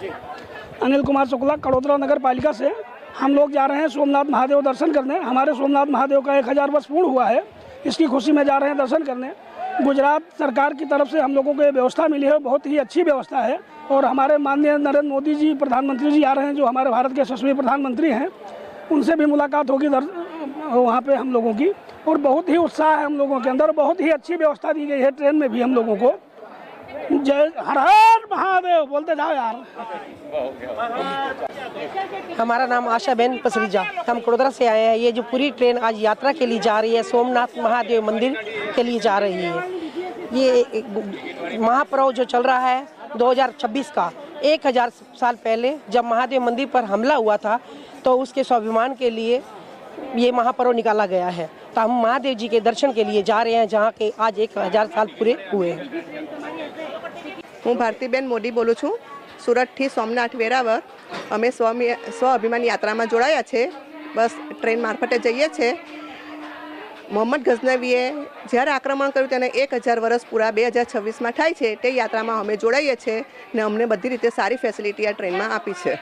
अनिल कुमार शुक्ला, कड़ोदरा नगर पालिका से। हम लोग जा रहे हैं सोमनाथ महादेव दर्शन करने। हमारे सोमनाथ महादेव का 1000 वर्ष पूर्ण हुआ है, इसकी खुशी में जा रहे हैं दर्शन करने। गुजरात सरकार की तरफ से हम लोगों को ये व्यवस्था मिली है, बहुत ही अच्छी व्यवस्था है। और हमारे माननीय नरेंद्र मोदी जी प्रधानमंत्री जी आ रहे हैं, जो हमारे भारत के यशस्वी प्रधानमंत्री हैं, उनसे भी मुलाकात होगी वहाँ पे हम लोगों की। और बहुत ही उत्साह है हम लोगों के अंदर, बहुत ही अच्छी व्यवस्था दी गई है ट्रेन में भी हम लोगों को। जय हर हर महादेव बोलते जाओ यार। हमारा नाम आशा बेन पसरीजा, हम कड़ोदरा से आए हैं। ये जो पूरी ट्रेन आज यात्रा के लिए जा रही है, सोमनाथ महादेव मंदिर के लिए जा रही है। ये महापर्व जो चल रहा है 2026 का, 1000 साल पहले जब महादेव मंदिर पर हमला हुआ था, तो उसके स्वाभिमान के लिए ये महापर्व निकाला गया है। तो हम महादेव जी के दर्शन के लिए जा रहे हैं, जहाँ के आज 1000 साल पूरे हुए हैं। हूँ भारतीबेन मोदी बोलूँ छूँ, सूरत थी सोमनाथ वेरावल। अमे स्व अभिमान यात्रा में जोड़ाया छे। बस ट्रेन मार्फते जईए छे। मोहम्मद गजनवीए જ્યારે આક્રમણ કર્યું તેને 1000 વર્ષ પૂરા 2026 માં થાય છે, તે યાત્રામાં અમે જોડાઈએ છીએ ને અમને બધી રીતે સારી ફેસિલિટી આ ટ્રેનમાં આપી છે।